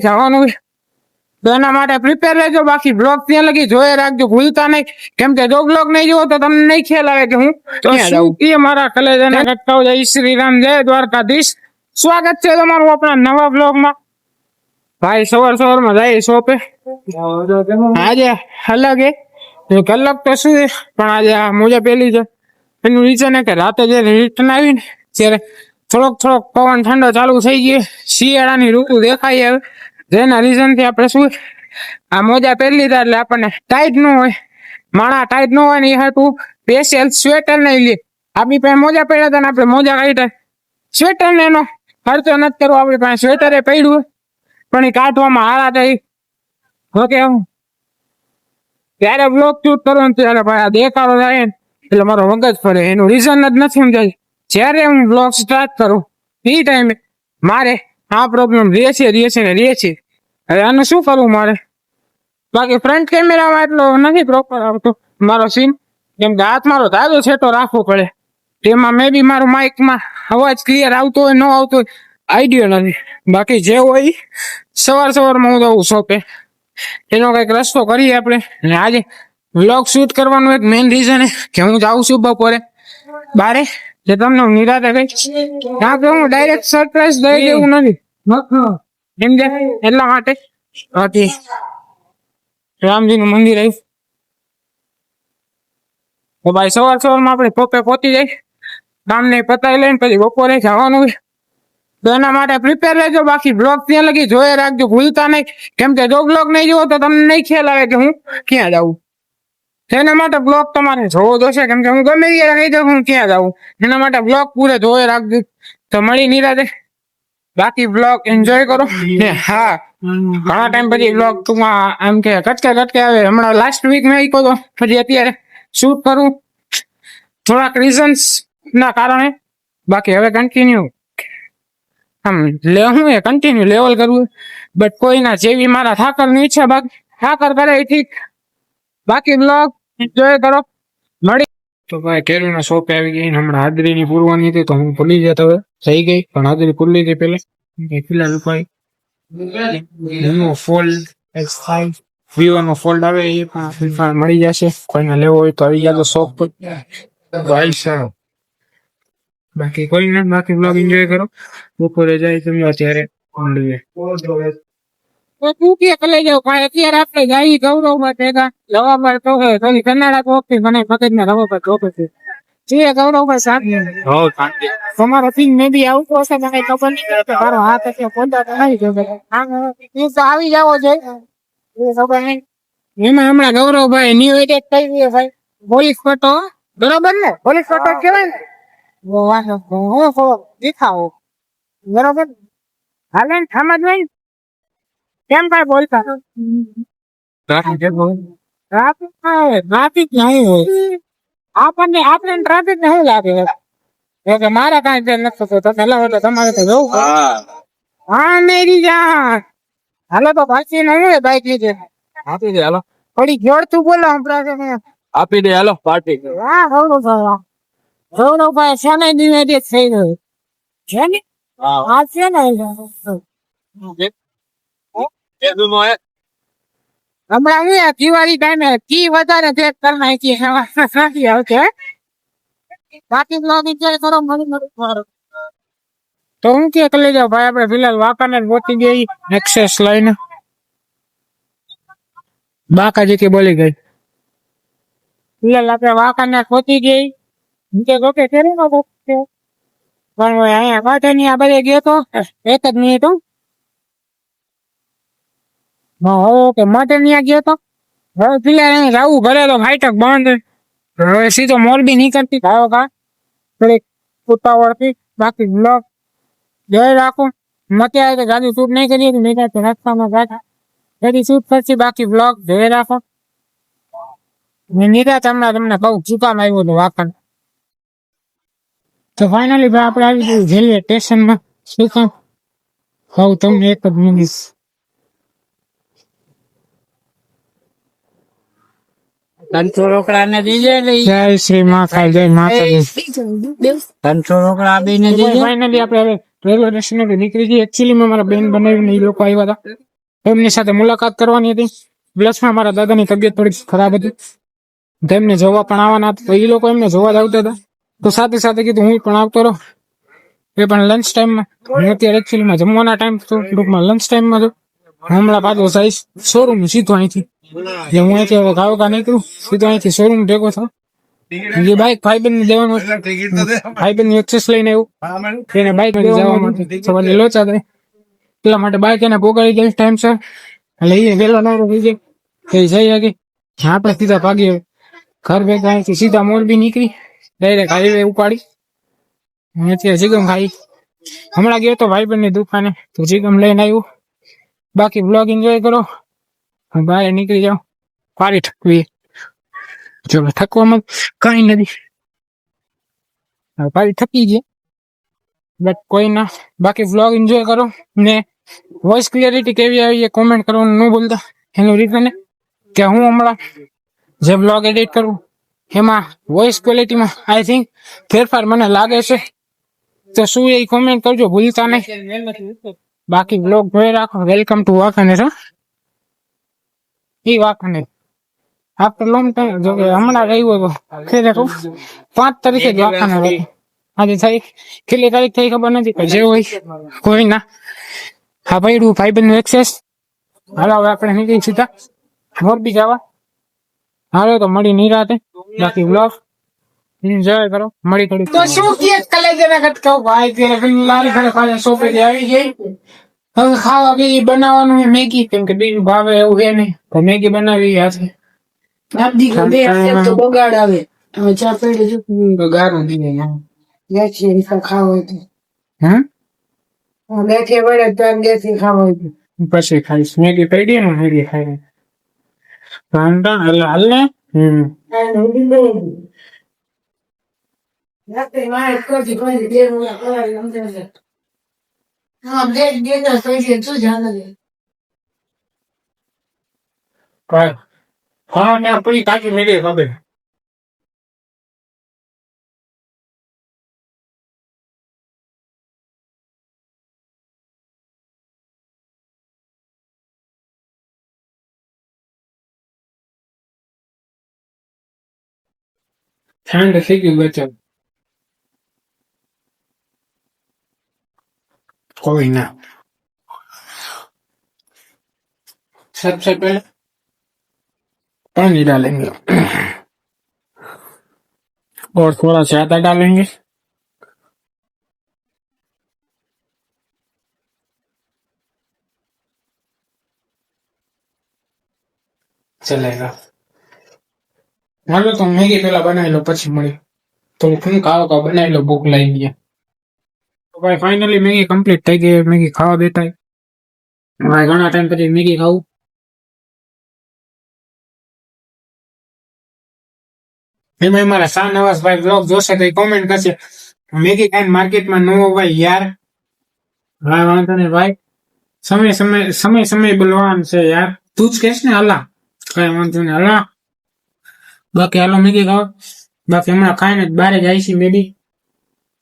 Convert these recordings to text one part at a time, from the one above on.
જવાનું તો એના માટે પ્રિપેર રહેજો. બાકી બ્લોગ ત્યાં લગી જોઈ રાખજો, ભૂલતા નહીં. કેમ કે જો બ્લોગ નહીં જુઓ તો તમને નહીં ખ્યાલ આવે કે હું શું કે મારા કલેજાના કટકાઓ. જય શ્રી રામ, જય દ્વારકાધીશ. સ્વાગત છે તમારું આપણા નવા બ્લોગમાં. ભાઈ સવારમાં જાય શોપે. આજે અલગ કલાક તો શું પણ આજે આ મોજા પેલી છે. એનું રીઝન કે રાતે જે રિટર્ન આવી ને ત્યારે થોડોક પવન ઠંડો ચાલુ થઈ ગયો, શિયાળાની ઋતુ દેખાય હવે. જેના રીઝન થી આપણે શું આ મોજા પહેરી લીધા એટલે આપણને ટાઈટ ન હોય, માણા ટાઈટ ન હોય ને એ હાટું સ્પેશિયલ સ્વેટર નહીં લે. આપણી પાસે મોજા પડ્યા હતા ને આપણે મોજા કાઢ્યા. સ્વેટર ને એનો ખર્ચો નથી કરવો, આપણી પાસે સ્વેટરે પડ્યું પણ એ કાઢવામાં હારા થઈ. ઓકે, ત્યારે બ્લોગ શૂટ કરો ને ત્યારે ભાઈ આ દેખાડો થાય ને એટલે મારો મગજ ફરે. એનું રીઝન જ નથી સમજાય. જ્યારે હું બ્લોગ સ્ટાર્ટ કરું એ ટાઈમે મારે આ પ્રોબ્લેમ રહે છે. હવે આનું શું કરવું મારે? બાકી ફ્રન્ટ કેમેરામાં એટલો નથી પ્રોપર આવતો મારો સીન, કેમ કે હાથ મારો તાજો છેટો રાખવો પડે. તેમાં મે બી મારું માઇકમાં અવાજ ક્લિયર આવતો હોય ન આવતો હોય આઈડિયો નથી. બાકી જે હોય સવારમાં હું જઉં શોપે, એનો કંઈક રસ્તો કરીએ આપણે. અને આજે વ્લોગ શૂટ કરવાનું એક મેઇન રીઝન કે હું જાઉં છું બપોરે બારે, જે તમને હું નિરાતે કઈ ત્યાં કે હું ડાયરેક્ટ સરપ્રાઈઝ દઈ દેવું નથી સમજે, એટલા માટે. બાકી રામજીનું મંદિર આવ્યું તો ભાઈ સવારમાં આપણે પોપે પહોંચી જાય, કામને પતાવી લઈને પછી બપોરે જવાનું તો એના માટે પ્રિપેર રહેજો. બાકી બ્લોગ ત્યાં લગી જોઈ રાખજો, ભૂલતા નહીં. કેમ કે જો બ્લોગ નહીં જુઓ તો તમને નહીં ખ્યાલ આવે કે હું ક્યાં જાઉં. એના માટે બ્લોગ તમારે જોવો જોશે, કેમ કે હું ગમે ત્યારે કહી દઉં હું ક્યાં જાઉં. એના માટે બ્લોગ પૂરે જોઈ રાખજો. તો મળી નિરાતે. બાકી બ્લોગ એન્જોય કરો. હા, ઘણા ટાઈમ પછી બ્લોગ ટૂંકમાં આમ કે કટકે આવે. હમણાં લાસ્ટ વીક મેં કહો તો પછી અત્યારે શૂટ કરું થોડાક રીઝન્સ ના કારણે. બાકી હવે કન્ટિન્યુ કન્ટિન્યુ લેવલ કરવું. બટ કોઈના જેવી મારા ઠાકરની ઈચ્છા, બાકી ઠાકર કરે એ ઠીક. બાકી બ્લોગ એન્જોય કરો. મળી તો ભાઈ કેરીના શોપે આવી ગઈ. હમણાં હાજરીની પૂરવાની હતી તો હું ભૂલી જતો હવે થઈ ગઈ, પણ હાજરી પૂરી હતી પેલે. ફિલહાલ ભાઈ વિવો ફોલ્ડ આવે એ પણ મળી જશે. કોઈને લેવો હોય તો આવી ગયા શોપ પર. બાકી કોઈ નથી. બાકી બ્લોગ એન્જોય કરો. બપોરે જાય તમે અત્યારે તું કે લઈ જાવ ભાઈ. અત્યારે આપણે જાય ગૌરવમાં ભેગા લવા તો કન્નાડા કોફી મને મગજના રવા પર ચોપે છે. ગૌરવભાઈ શાંતિ તમારો સીન મે બી આવતો હશે, મને ખબર નહીં. મારો હાથ હશે પોતા તો નહીં જોવે આવી જાવો જોઈએ ખબર નહીં. એમાં હમણાં ગૌરવભાઈ ન્યુ એટેક થઈ ગયો ભાઈ. પોલીસ ફોટો બરોબર ને, પોલીસ ફોટો કેવાય ને દેખાવો બરોબર. હાલે ને સમજ નહીં કેમ કઈ બોલતા ટ્રાફિક નહીં હોય. આપણે ટ્રાફિક નહીં લાગે કે મારા કઈ નથી થતો. તમે લાવો તો તમારે તો જવું હા મેરી જા. હાલો તો પાછી નહીં બાઈક લીધે આપી દે. હાલો થોડી જોડતું બોલો આપી દે. હાલો પાર્ટી હા ગૌરવભાઈ છે ને નિવેદિત થઈ ગયું છે ને આ છે ને હમણાં દિવાળી ટાઈમે કી વધારે ચેક કરી નાખી આવશે. બાકી બ્લોગ એન્જોય કરો. તો હું કે લઈ જાવ ભાઈ. આપણે ફિલહાલ વાંકાને પહોંચી ગઈ એક્સેસ લઈને. બાકાજી કે બોલી ગઈ. ફિલહાલ આપણે વાંકાને પહોંચી ગઈ. ઓકે કેરી નો પણ અહીંયા માથેની આ બધે ગયો તો 1 જ મિનિટ ઓકે માથેની ગયો તો. હવે ફિલહાલ જવું ઘરે તો ફાઈટક બંધ. હવે સીધો મોરબી નીકળતી થાવ કા થોડીક ઉતાવળથી. બાકી બ્લોગ જોઈ રાખો. અત્યારે તો ગાડી શૂટ નહીં કરીએ નહીં તો રસ્તામાં ગાડી ગાડી શૂટ કરશે. બાકી બ્લોગ જોઈ રાખો. નિરાત હમણાં તમને કહું ચુકામ આવ્યું હતું વાકણ. તો ફાઇનલી ભાઈ આપણે આવી ગયું રેલવે સ્ટેશનમાં. શું કામ કહું તમને એક જ મિનિટ. તનસો રોકડા ને દીજે જય શ્રી મા ખાઈ જય માતાજી. તનસો રોકડા આપીને દીજે. ફાઇનલી આપણે હવે રેલવે સ્ટેશન નીકળી જઈએ. એકચ્યુઅલી મારા બેન બનાવીને એ લોકો આવ્યા હતા, એમની સાથે મુલાકાત કરવાની હતી. પ્લસમાં મારા દાદાની તબિયત થોડી ખરાબ હતી, તેમને જોવા પણ આવવાના હતા. તો એ લોકો એમને જોવા જ આવતા હતા, તો સાથે સાથે કીધું હું પણ આવતો રહું. એ પણ લંચ ટાઈમમાં. હું અત્યારે એકચ્યુઅલીમાં જમવાના ટાઈમ તો ટૂંકમાં લંચ ટાઈમમાં છું. હમણાં પાછો જઈશ શોરૂમ સીધો અહીંથી, જે હું અહીંથી હવે ગાવકા નીકળું સીધો અહીંથી શોરૂમ ભેગો થાવ. જે બાઈક ભાઈબંધ ને દેવાનું ભાઈબંધ ની એક્સેસ લઈને આવ્યું, એને બાઈક જવા માટે સવારે લોચા થાય, એટલા માટે બાઈક એને પોગાડી જાય ટાઈમ સર. એટલે એ વેલા નવરો થઈ જાય એ જઈ શકે. આપણે સીધા ભાગીએ ઘર ભેગા. અહીંથી સીધા મોરબી નીકળી ડાયરેક્ટ હાઈવે ઉપાડી અહીંથી જીગમ ખાઈ. હમણાં ગયો તો ભાઈબંધ ની દુકાને, તો જીગમ લઈને આવ્યું. બાકી બ્લોગ એન્જોય કરો, બહાર નીકળી જાઓ, પારી ઠકવી. જો ઠકવામાં કઈ નથી, પારી ઠકી ગયા બટ કોઈ ના. બાકી વ્લોગ એન્જોય કરો ને વોઇસ ક્લિયરિટી કેવી આવી એ કોમેન્ટ કરવાનું ન ભૂલતા. એનું રીઝન કે હું હમણાં જે બ્લોગ એડિટ કરું એમાં વોઇસ ક્વોલિટીમાં આઈ થિંક ફેરફાર મને લાગે છે, તો શું એ કોમેન્ટ કરજો ભૂલતા નહીં. બાકી બ્લોગ જોઈ રાખો. Welcome to Wankaner. A Wankaner after long time, જો કે હમણાં રહ્યું હતો ખેરે 5 તારીખે જ વાંકાનેર હતું. આજે થઈ કેટલી તારીખ થઈ ખબર નથી, પણ જે હોય કોઈ ના. હા ભાઈ ભાઈબંધ નું એક્સેસ. હાલો હવે આપણે નીકળી સીધા મોરબી જવા. હાલો તો મળી નિરાતે. બાકી બ્લોગ એન્જોય કરો. મળી થોડી તો શું કે કલેજના કટકાવ ભાઈ કે લારી ઘરે ખાલી સોપેથી આવી ગઈ. હવે ખાવા બી બનાવવાનું છે મેગી, કેમ કે બીજું ભાવે એવું છે નહીં, તો મેગી બનાવી છે. આપડી બે તો બગાડ આવે. હવે ચા પડી જો તો ગારું દીને ગેસી રીફા ખાવ હોય તો હમ ગેસી વડે તો ગેસી ખાવ હોય તો પછી ખાઈશ. મેગી પડી ને મેગી ખાઈ એટલે હાલ ને. રાત્રે મારે કોઈ કોઈ બે મુલા કરાવી સમજે. હા બે ના પૈસે શું જાણે હા ને આપણી કાચી મેગી ખબર ઠંડ થઈ ગયું બચત. कोई ना, सबसे पहले पानी डालेंगे और थोड़ा ज्यादा डालेंगे. चलेगा. हालो तो मैगी पहला बनाई लो પછી મળી. તો શું ખાવ કા બનાવી લો, ભૂખ લાગી ગઈ. તો ભાઈ ફાઇનલી મેગી કમ્પ્લીટ થઈ ગઈ. મેગી ખાવા બેઠા. ભાઈ ઘણા ટાઈમ પછી મેગી ખાવું. એમાં મારા શાહનવાઝભાઈ બ્લોગ જોશે તો કોમેન્ટ કરશે મેગી ખાઈને માર્કેટમાં ન હોવાય યાર. હા વાંધો નહીં ભાઈ, સમય બોલવાનું છે યાર. તું જ કહેશ ને અલ્લાહ, કઈ વાંધો નહીં અલ્લાહ. બાકી હાલો મેગી ખાવ. બાકી હમણાં ખાઈને બારે જાય છે મેગી.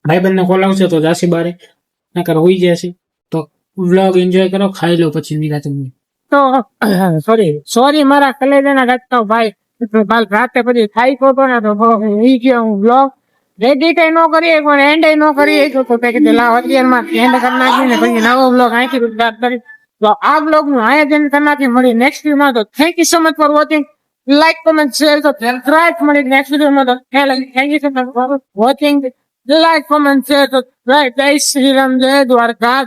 ભાઈબંધ ને કોલ આવશે તો જાસી બારે, નકર હોઈ જશે. તો વ્લોગ એન્જોય કરો, ખાઈ લો પછી નિરાતે. તો સોરી મારા કલેજાના ગટકાવ ભાઈ. કાલ રાતે પછી ખાઈ તો ને તો ઈ ગયો હું બ્લોગ રેડી કઈ ન કરી પણ એન્ડ ન કરી તો કીધું લાવ અત્યારમાં એન્ડ કરી નાખીને પછી નવો બ્લોગ અહીંથી સ્ટાર્ટ કરી. તો આ બ્લોગ નું આયોજન કરનાથી મળી નેક્સ્ટ વિડીયોમાં. તો thank you so much for watching. Like comment share તો સબસ્ક્રાઇબ મળી નેક્સ્ટ વિડીયોમાં. તો thank you so much for watching. Like comment share તો જય શ્રી રામ, જય દ્વારકા.